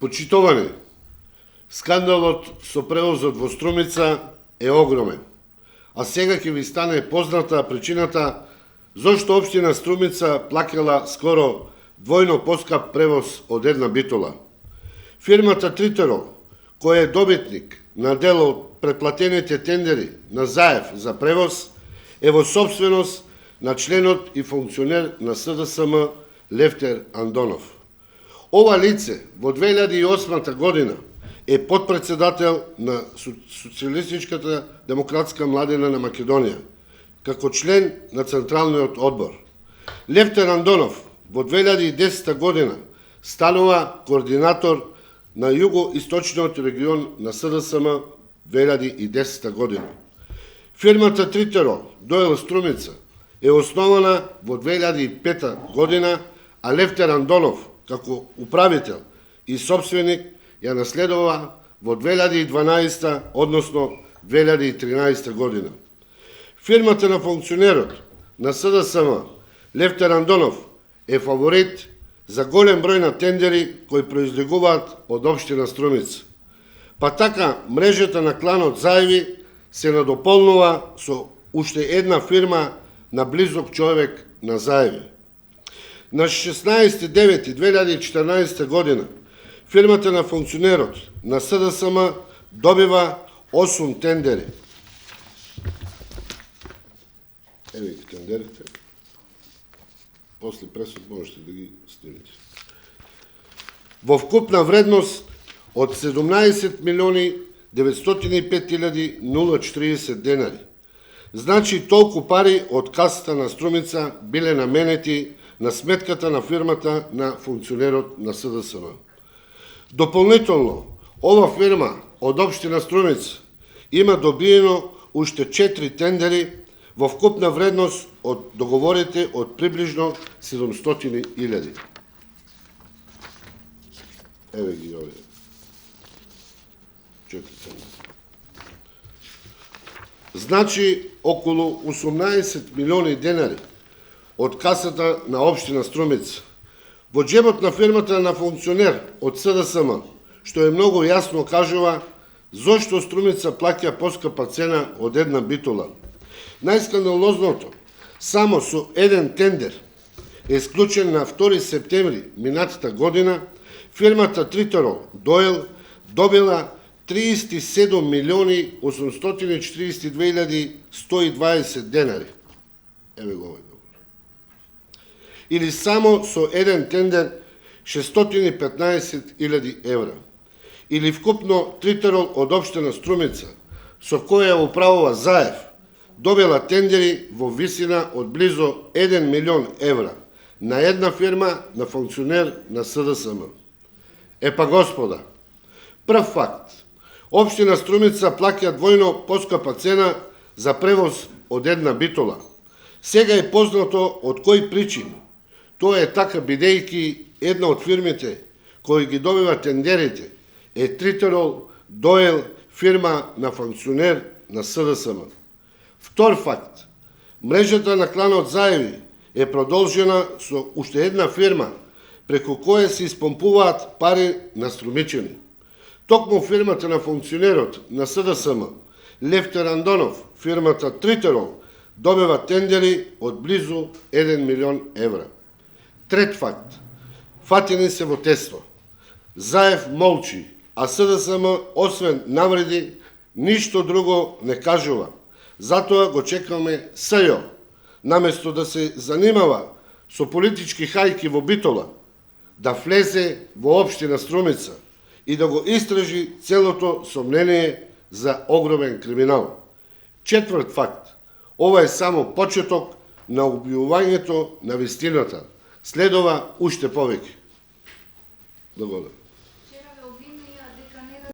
Почитувани, скандалот со превозот во Струмица е огромен. А сега ќе ви стане позната причината зошто општина Струмица плакала скоро двојно поскап превоз од една битола. Фирмата Тритерол, која е добитник на дел од претплатените тендери на Заев за превоз, е во собственост на членот и функционер на СДСМ Левтер Андонов. Ова лице во 2008 година е подпредседател на Социјалистичката демократска младина на Македонија, како член на Централниот одбор. Левтер Андонов во 2010 година станува координатор на југоисточниот регион на СДСМ 2010 година. Фирмата Тритерол Доел Струмица е основана во 2005 година, а Левтер Андонов како управител и собственик ја наследува во 2012, односно 2013 година. Фирмата на функционерот на СДСМ Левтер Андонов е фаворит за голем број на тендери кои произлегуваат од општина Струмица. Па така, мрежата на кланот Заеви се надополнува со уште една фирма на близок човек на Заеви. На 16.9.2014 година фирмата на функционерот на СДСМ добива 8 тендери. Еве ги тендерите. После пресот можете да ги снимите. Во вкупна вредност од 17 милиони 905 040 денари. Значи толку пари од касата на Струмица биле наменети на сметката на фирмата на функционерот на СДСМ. Дополнително, ова фирма од општина Струмица има добиено уште 4 тендери во вкупна вредност од договорите од приближно 700.000. Еве ги овие. 4 тендери. Значи околу 18 милиони денари од касата на општина Струмица во джебот на фирмата на функционер од СДСМ, што е многу јасно кажува зошто Струмица плаќа поскапа цена од една битола. Најскандалозното, само со еден тендер е склучен на 2 септември минатата година, фирмата Тритерол Доел добила 37 милиони 842 120 денари. Еве го овој договор. Или само со еден тендер 615.000 евра. Или вкупно Тритерол од општина Струмица, со која управува Заев, добила тендери во висина од близо 1 милион евра на една фирма на функционер на СДСМ. Епа господа, прв факт, општина Струмица плаќа двојно поскапа цена за превоз од една битола. Сега е познато од кои причини. Тоа е така бидејќи една од фирмите кои ги добива тендерите е Тритерол Доел, фирма на функционер на СДСМ. Втор факт, мрежата на кланот Заеви е продолжена со уште една фирма преку која се испомпуваат пари на струмичани. Токму фирмата на функционерот на СДСМ Левтер Андонов, фирмата Тритерол, добива тендери од близу 1 милион евра. Трет факт, фатени се во тесто. Заев молчи, а СДСМ, освен навреди, ништо друго не кажува. Затоа го чекаме СЈО, наместо да се занимава со политички хајки во битола, да влезе во општина Струмица и да го истражи целото сомнение за огромен криминал. Четврт факт, ова е само почеток на објавувањето на вистината. Следува уште повеќе. Благодарам.